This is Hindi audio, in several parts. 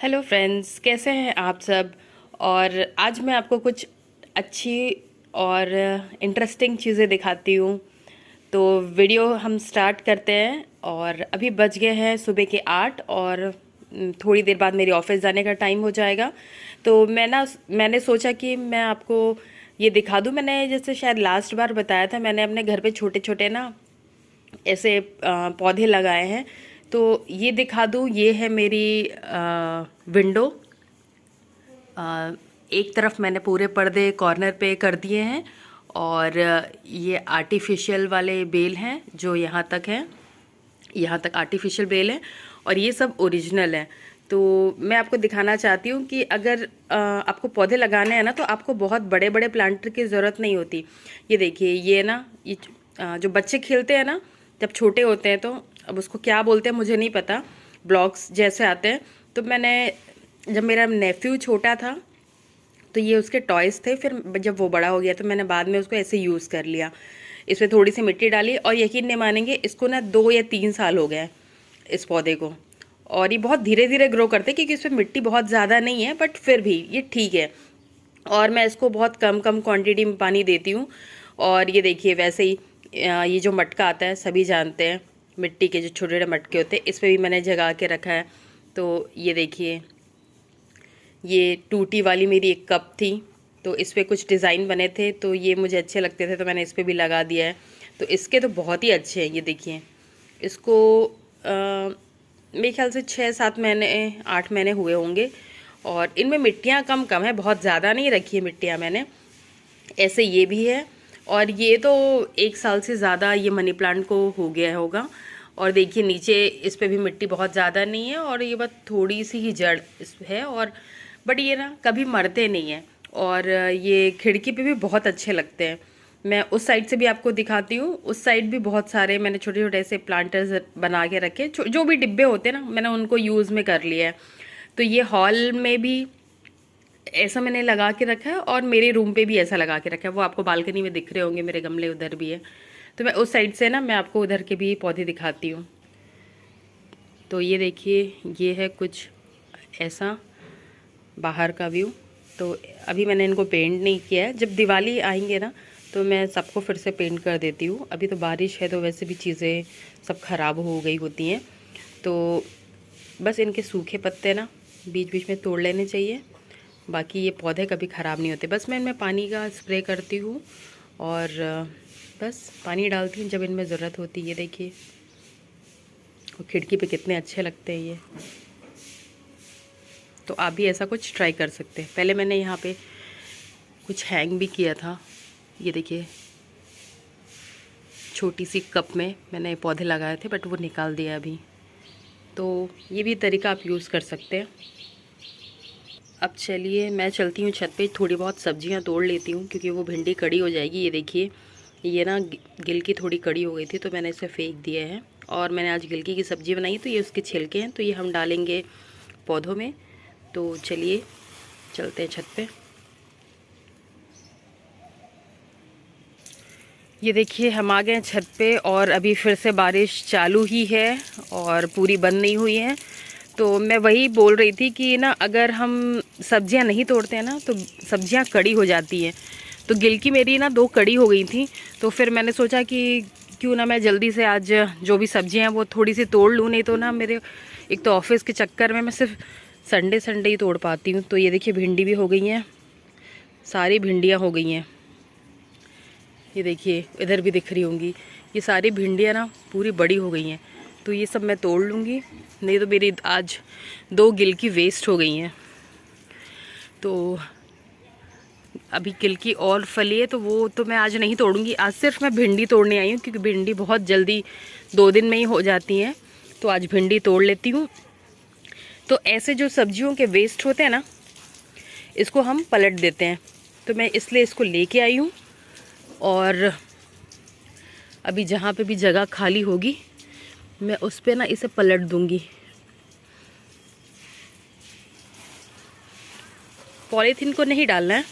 हेलो फ्रेंड्स, कैसे हैं आप सब। और आज मैं आपको कुछ अच्छी और इंटरेस्टिंग चीज़ें दिखाती हूँ। तो वीडियो हम स्टार्ट करते हैं। और अभी बज गए हैं सुबह के 8 और थोड़ी देर बाद मेरी ऑफिस जाने का टाइम हो जाएगा। तो मैंने सोचा कि मैं आपको ये दिखा दूँ। मैंने जैसे शायद लास्ट बार बताया था, मैंने अपने घर पे छोटे छोटे ना ऐसे पौधे लगाए हैं। तो ये दिखा दूँ, ये है मेरी विंडो। एक तरफ मैंने पूरे पर्दे कॉर्नर पे कर दिए हैं और ये आर्टिफिशियल वाले बेल हैं जो यहाँ तक हैं, यहाँ तक आर्टिफिशियल बेल है और ये सब ओरिजिनल है। तो मैं आपको दिखाना चाहती हूँ कि अगर आपको पौधे लगाने हैं ना, तो आपको बहुत बड़े बड़े प्लांटर की ज़रूरत नहीं होती। ये देखिए, ये ना ये जो बच्चे खेलते हैं ना जब छोटे होते हैं, तो अब उसको क्या बोलते हैं मुझे नहीं पता, ब्लॉक्स जैसे आते हैं। तो मैंने जब मेरा नेफ्यू छोटा था तो ये उसके टॉयज़ थे। फिर जब वो बड़ा हो गया तो मैंने बाद में उसको ऐसे यूज़ कर लिया। इसमें थोड़ी सी मिट्टी डाली और यकीन नहीं मानेंगे, इसको ना 2 या 3 साल हो गए इस पौधे को। और ये बहुत धीरे धीरे ग्रो करते हैं क्योंकि इसमें मिट्टी बहुत ज़्यादा नहीं है, बट फिर भी ये ठीक है। और मैं इसको बहुत कम कम क्वांटिटी में पानी देती हूँ। और ये देखिए, वैसे ही ये जो मटका आता है सभी जानते हैं, मिट्टी के जो छोटे छोटे मटके होते हैं, इस पर भी मैंने जगा के रखा है। तो ये देखिए, ये टूटी वाली मेरी एक कप थी, तो इस पर कुछ डिज़ाइन बने थे तो ये मुझे अच्छे लगते थे, तो मैंने इस पर भी लगा दिया है। तो इसके तो बहुत ही अच्छे हैं। ये देखिए, इसको मेरे ख्याल से 6-7 महीने 8 महीने हुए होंगे। और इनमें मिट्टियाँ कम कम है, बहुत ज़्यादा नहीं रखी है मिट्टियाँ मैंने। ऐसे ये भी है, और ये तो 1 साल से ज़्यादा ये मनी प्लांट को हो गया होगा। और देखिए नीचे इस पे भी मिट्टी बहुत ज़्यादा नहीं है और ये बस थोड़ी सी ही जड़ इस है। और बट ये ना कभी मरते नहीं हैं। और ये खिड़की पे भी बहुत अच्छे लगते हैं। मैं उस साइड से भी आपको दिखाती हूँ। उस साइड भी बहुत सारे मैंने छोटे छोटे ऐसे प्लांटर्स बना के रखे, जो भी डिब्बे होते हैं ना, मैंने उनको यूज़ में कर लिया है। तो ये हॉल में भी ऐसा मैंने लगा के रखा है और मेरे रूम पे भी ऐसा लगा के रखा है। वो आपको बालकनी में दिख रहे होंगे, मेरे गमले उधर भी है। तो मैं उस साइड से ना मैं आपको उधर के भी पौधे दिखाती हूँ। तो ये देखिए, ये है कुछ ऐसा बाहर का व्यू। तो अभी मैंने इनको पेंट नहीं किया है, जब दिवाली आएंगे ना तो मैं सबको फिर से पेंट कर देती हूँ। अभी तो बारिश है तो वैसे भी चीज़ें सब ख़राब हो गई होती हैं। तो बस इनके सूखे पत्ते ना बीच बीच में तोड़ लेने चाहिए, बाकी ये पौधे कभी ख़राब नहीं होते। बस मैं इनमें पानी का स्प्रे करती हूँ और बस पानी डालती हूँ जब इनमें ज़रूरत होती है। ये देखिए, और खिड़की पे कितने अच्छे लगते हैं ये। तो आप भी ऐसा कुछ ट्राई कर सकते हैं। पहले मैंने यहाँ पे कुछ हैंग भी किया था। ये देखिए, छोटी सी कप में मैंने पौधे लगाए थे, बट वो निकाल दिया अभी। तो ये भी तरीका आप यूज़ कर सकते हैं। अब चलिए मैं चलती हूँ छत पे, थोड़ी बहुत सब्जियाँ तोड़ लेती हूँ क्योंकि वो भिंडी कड़ी हो जाएगी। ये देखिए, ये ना गिल की थोड़ी कड़ी हो गई थी तो मैंने इसे फेंक दिया है। और मैंने आज गिलकी की सब्ज़ी बनाई, तो ये उसके छिलके हैं, तो ये हम डालेंगे पौधों में। तो चलिए चलते हैं छत पे। ये देखिए, हम आ गए हैं छत पे और अभी फिर से बारिश चालू ही है और पूरी बंद नहीं हुई है। तो मैं वही बोल रही थी कि ना अगर हम सब्जियां नहीं तोड़ते हैं ना तो सब्जियां कड़ी हो जाती हैं। तो गिलकी मेरी ना 2 कड़ी हो गई थी, तो फिर मैंने सोचा कि क्यों ना मैं जल्दी से आज जो भी सब्जियां हैं वो थोड़ी सी तोड़ लूँ। नहीं तो ना मेरे एक तो ऑफिस के चक्कर में मैं सिर्फ संडे संडे ही तोड़ पाती हूँ। तो ये देखिए, भिंडी भी हो गई हैं, सारी भिंडियाँ हो गई हैं। ये देखिए, इधर भी दिख रही होंगी, ये सारी भिंडियाँ ना पूरी बड़ी हो गई हैं। तो ये सब मैं तोड़ लूँगी, नहीं तो मेरी आज 2 गिलकी वेस्ट हो गई हैं। तो अभी गिलकी और फली है तो वो तो मैं आज नहीं तोड़ूँगी। आज सिर्फ मैं भिंडी तोड़ने आई हूँ क्योंकि भिंडी बहुत जल्दी 2 दिन में ही हो जाती हैं। तो आज भिंडी तोड़ लेती हूँ। तो ऐसे जो सब्जियों के वेस्ट होते हैं ना, इसको हम पलट देते हैं। तो मैं इसलिए इसको लेके आई हूँ और अभी जहाँ पे भी जगह खाली होगी मैं उस पे ना इसे पलट दूँगी। पॉलीथीन को नहीं डालना है,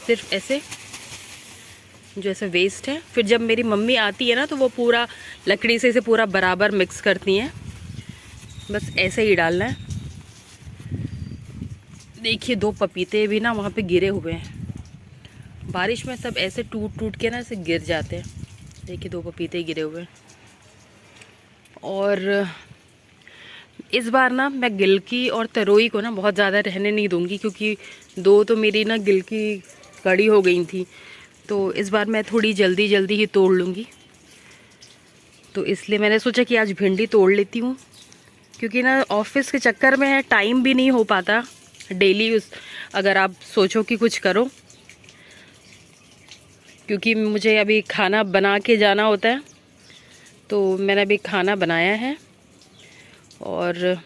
सिर्फ ऐसे जो ऐसे वेस्ट है। फिर जब मेरी मम्मी आती है ना तो वो पूरा लकड़ी से इसे पूरा बराबर मिक्स करती हैं। बस ऐसे ही डालना है। देखिए 2 पपीते भी ना वहाँ पे गिरे हुए हैं, बारिश में सब ऐसे टूट टूट के ना ऐसे गिर जाते हैं। देखिए 2 पपीते गिरे हुए हैं। और इस बार ना मैं गिलकी और तरोई को ना बहुत ज़्यादा रहने नहीं दूंगी, क्योंकि 2 तो मेरी ना गिलकी कड़ी हो गई थी, तो इस बार मैं थोड़ी जल्दी जल्दी ही तोड़ लूँगी। तो इसलिए मैंने सोचा कि आज भिंडी तोड़ लेती हूँ, क्योंकि ना ऑफिस के चक्कर में है, टाइम भी नहीं हो पाता डेली अगर आप सोचो कि कुछ करो, क्योंकि मुझे अभी खाना बना के जाना होता है। तो मैंने अभी खाना बनाया है और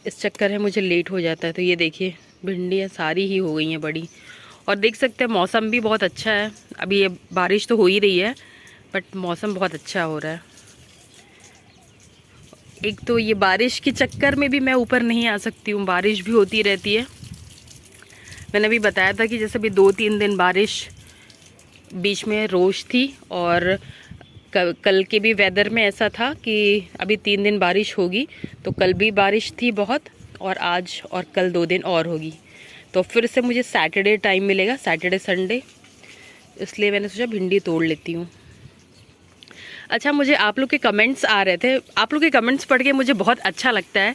इस चक्कर में मुझे लेट हो जाता है। तो ये देखिए भिंडियाँ सारी ही हो गई हैं बड़ी, और देख सकते हैं मौसम भी बहुत अच्छा है। अभी ये बारिश तो हो ही रही है, बट मौसम बहुत अच्छा हो रहा है। एक तो ये बारिश के चक्कर में भी मैं ऊपर नहीं आ सकती हूँ, बारिश भी होती रहती है। मैंने अभी बताया था कि जैसे अभी 2-3 दिन बारिश बीच में रोज थी, और कल के भी वेदर में ऐसा था कि अभी 3 दिन बारिश होगी। तो कल भी बारिश थी बहुत, और आज और कल 2 दिन और होगी। तो फिर से मुझे सैटरडे टाइम मिलेगा, सैटरडे संडे, इसलिए मैंने सोचा भिंडी तोड़ लेती हूँ। अच्छा, मुझे आप लोग के कमेंट्स आ रहे थे, आप लोग के कमेंट्स पढ़ के मुझे बहुत अच्छा लगता है।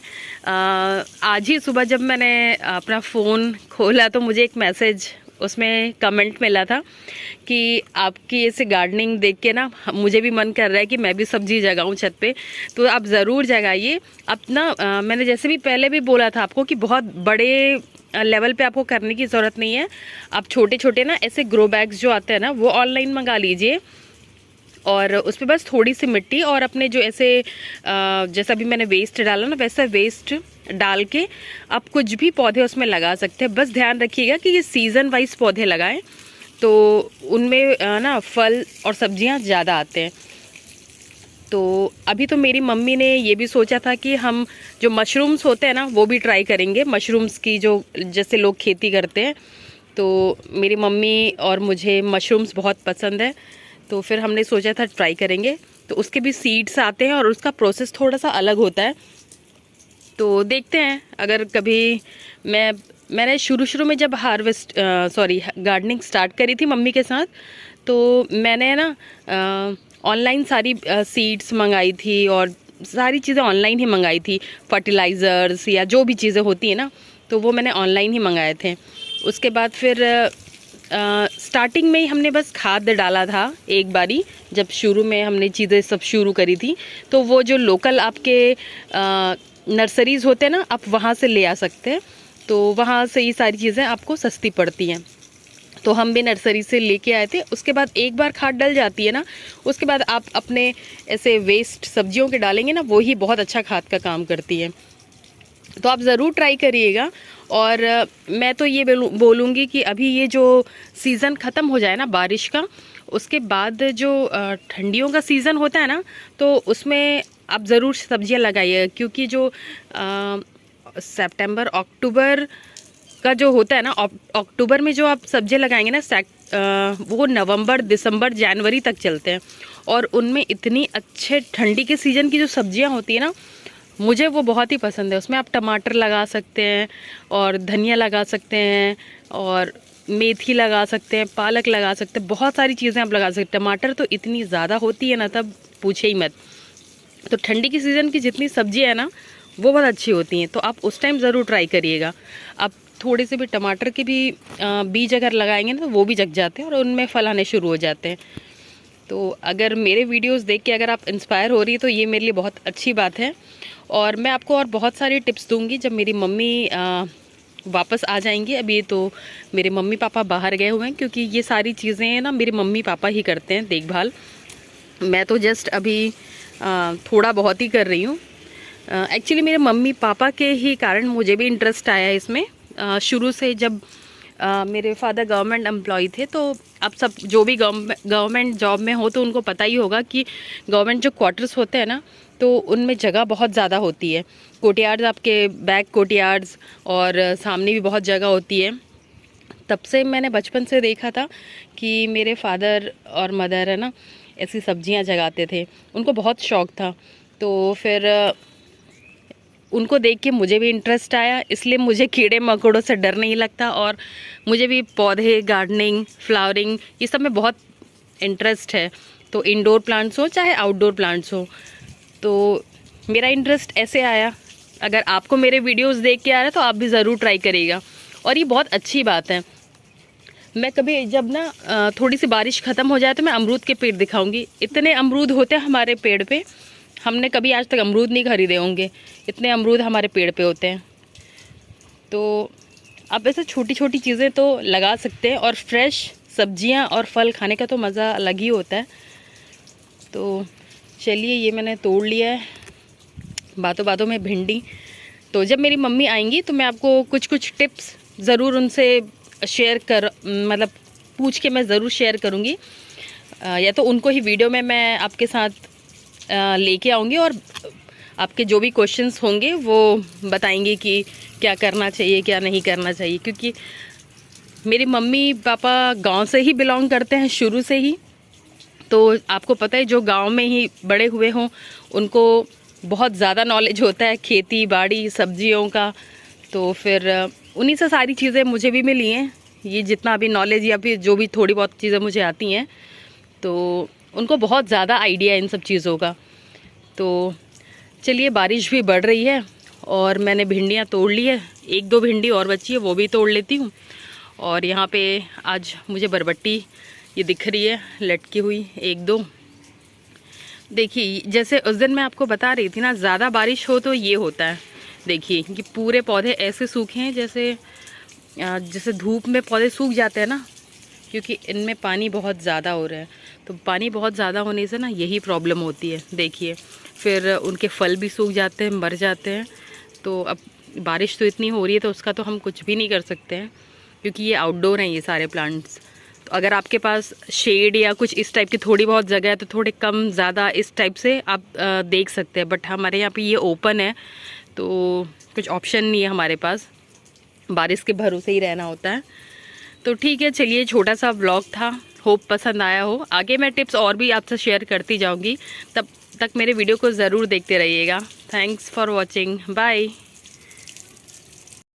आज ही सुबह जब मैंने अपना फ़ोन खोला तो मुझे एक मैसेज उसमें कमेंट मिला था कि आपकी ऐसे गार्डनिंग देख के ना मुझे भी मन कर रहा है कि मैं भी सब्जी जगाऊं छत पे। तो आप ज़रूर जगाइए अपना। मैंने जैसे भी पहले भी बोला था आपको कि बहुत बड़े लेवल पे आपको करने की ज़रूरत नहीं है। आप छोटे छोटे ना ऐसे ग्रो बैग्स जो आते हैं ना, वो ऑनलाइन मंगा लीजिए, और उस पर बस थोड़ी सी मिट्टी और अपने जो ऐसे जैसा भी मैंने वेस्ट डाला ना, वैसा वेस्ट डाल के आप कुछ भी पौधे उसमें लगा सकते हैं। बस ध्यान रखिएगा कि ये सीज़न वाइज पौधे लगाएं, तो उनमें ना फल और सब्जियां ज़्यादा आते हैं। तो अभी तो मेरी मम्मी ने ये भी सोचा था कि हम जो मशरूम्स होते हैं ना वो भी ट्राई करेंगे, मशरूम्स की जो जैसे लोग खेती करते हैं। तो मेरी मम्मी और मुझे मशरूम्स बहुत पसंद है, तो फिर हमने सोचा था ट्राई करेंगे। तो उसके भी सीड्स आते हैं और उसका प्रोसेस थोड़ा सा अलग होता है। तो देखते हैं, अगर कभी मैंने शुरू में जब गार्डनिंग स्टार्ट करी थी मम्मी के साथ, तो मैंने ना ऑनलाइन सारी सीड्स मंगाई थी और सारी चीज़ें ऑनलाइन ही मंगाई थी। फर्टिलाइज़र्स या जो भी चीज़ें होती हैं ना, तो वो मैंने ऑनलाइन ही मंगाए थे। उसके बाद फिर स्टार्टिंग में ही हमने बस खाद डाला था एक बारी, जब शुरू में हमने चीज़ें सब शुरू करी थी। तो वो जो लोकल आपके नर्सरीज़ होते हैं ना, आप वहाँ से ले आ सकते हैं। तो वहाँ से ये सारी चीज़ें आपको सस्ती पड़ती हैं। तो हम भी नर्सरी से लेके आए थे। उसके बाद एक बार खाद डल जाती है ना, उसके बाद आप अपने ऐसे वेस्ट सब्जियों के डालेंगे ना, वो ही बहुत अच्छा खाद का काम करती है। तो आप ज़रूर ट्राई करिएगा। और मैं तो ये बोलूँगी कि अभी ये जो सीज़न ख़त्म हो जाए ना बारिश का, उसके बाद जो ठंडियों का सीज़न होता है ना, तो उसमें आप ज़रूर सब्जियां लगाइए, क्योंकि जो सितंबर अक्टूबर का जो होता है ना, अक्टूबर में जो आप सब्जियां लगाएंगे ना, वो नवंबर दिसंबर जनवरी तक चलते हैं। और उनमें इतनी अच्छे ठंडी के सीज़न की जो सब्जियां होती है ना, मुझे वो बहुत ही पसंद है। उसमें आप टमाटर लगा सकते हैं और धनिया लगा सकते हैं और मेथी लगा सकते हैं, पालक लगा सकते हैं, बहुत सारी चीज़ें आप लगा सकते हैं। टमाटर तो इतनी ज़्यादा होती है ना, तब पूछे ही मत। तो ठंडी की सीज़न की जितनी सब्जियाँ है ना, वो बहुत अच्छी होती हैं। तो आप उस टाइम ज़रूर ट्राई करिएगा। आप थोड़े से भी टमाटर के भी बीज अगर लगाएंगे ना, तो वो भी जग जाते हैं और उनमें फल आने शुरू हो जाते हैं। तो अगर मेरे वीडियोस देख के अगर आप इंस्पायर हो रही है, तो ये मेरे लिए बहुत अच्छी बात है। और मैं आपको और बहुत सारी टिप्स दूंगी जब मेरी मम्मी वापस आ जाएंगी। अभी तो मेरे मम्मी पापा बाहर गए हुए हैं, क्योंकि ये सारी चीज़ें ना मेरे मम्मी पापा ही करते हैं देखभाल। मैं तो जस्ट अभी थोड़ा बहुत ही कर रही हूँ। एक्चुअली मेरे मम्मी पापा के ही कारण मुझे भी इंटरेस्ट आया है इसमें। शुरू से जब मेरे फादर गवर्नमेंट एम्प्लॉय थे, तो अब सब जो भी गवर्नमेंट जॉब में हो तो उनको पता ही होगा कि गवर्नमेंट जो क्वार्टर्स होते हैं ना, तो उनमें जगह बहुत ज़्यादा होती है। कोर्टयार्ड्स, आपके बैक कोर्टयार्ड्स, और सामने भी बहुत जगह होती है। तब से मैंने बचपन से देखा था कि मेरे फादर और मदर है ना, ऐसी सब्जियां जगाते थे, उनको बहुत शौक़ था। तो फिर उनको देख के मुझे भी इंटरेस्ट आया, इसलिए मुझे कीड़े मकोड़ों से डर नहीं लगता और मुझे भी पौधे, गार्डनिंग, फ्लावरिंग ये सब में बहुत इंटरेस्ट है। तो इंडोर प्लांट्स हो चाहे आउटडोर प्लांट्स हो, तो मेरा इंटरेस्ट ऐसे आया। अगर आपको मेरे वीडियोस देख के आ रहा है तो आप भी ज़रूर ट्राई करिएगा और ये बहुत अच्छी बात है। मैं कभी जब ना थोड़ी सी बारिश ख़त्म हो जाए तो मैं अमरूद के पेड़ दिखाऊंगी। इतने अमरूद होते हैं हमारे पेड़ पे, हमने कभी आज तक अमरूद नहीं खरीदे होंगे, इतने अमरूद हमारे पेड़ पे होते हैं। तो आप ऐसे छोटी छोटी चीज़ें तो लगा सकते हैं और फ्रेश सब्जियां और फल खाने का तो मज़ा अलग ही होता है। तो चलिए, ये मैंने तोड़ लिया है, बातों बातों में भिंडी। तो जब मेरी मम्मी आएंगी तो मैं आपको कुछ कुछ टिप्स ज़रूर उनसे शेयर मतलब पूछ के मैं ज़रूर शेयर करूँगी, या तो उनको ही वीडियो में मैं आपके साथ लेके आऊँगी और आपके जो भी क्वेश्चंस होंगे वो बताएंगे कि क्या करना चाहिए क्या नहीं करना चाहिए। क्योंकि मेरी मम्मी पापा गांव से ही बिलोंग करते हैं शुरू से ही, तो आपको पता है जो गांव में ही बड़े हुए हों उनको बहुत ज़्यादा नॉलेज होता है खेती बाड़ी सब्जियों का। तो फिर उन्हीं से सारी चीज़ें मुझे भी मिली हैं, ये जितना भी नॉलेज या फिर जो भी थोड़ी बहुत चीज़ें मुझे आती हैं, तो उनको बहुत ज़्यादा आइडिया है इन सब चीज़ों का। तो चलिए, बारिश भी बढ़ रही है और मैंने भिंडियाँ तोड़ ली है, एक दो भिंडी और बची है वो भी तोड़ लेती हूँ। और यहाँ पे आज मुझे बरबट्टी ये दिख रही है लटकी हुई एक दो। देखिए, जैसे उस दिन मैं आपको बता रही थी ना, ज़्यादा बारिश हो तो ये होता है। देखिए कि पूरे पौधे ऐसे सूखे हैं जैसे धूप में पौधे सूख जाते हैं ना, क्योंकि इनमें पानी बहुत ज़्यादा हो रहा है। तो पानी बहुत ज़्यादा होने से ना यही प्रॉब्लम होती है। देखिए, फिर उनके फल भी सूख जाते हैं, मर जाते हैं। तो अब बारिश तो इतनी हो रही है तो उसका तो हम कुछ भी नहीं कर सकते हैं, क्योंकि ये आउटडोर हैं ये सारे प्लांट्स। तो अगर आपके पास शेड या कुछ इस टाइप की थोड़ी बहुत जगह है तो थोड़े कम ज़्यादा इस टाइप से आप देख सकते हैं। बट हमारे यहाँ पे ये ओपन है तो कुछ ऑप्शन नहीं है हमारे पास, बारिश के भरोसे ही रहना होता है। तो ठीक है, चलिए, छोटा सा व्लॉग था, होप पसंद आया हो। आगे मैं टिप्स और भी आपसे शेयर करती जाऊंगी, तब तक मेरे वीडियो को ज़रूर देखते रहिएगा। Thanks for watching, bye.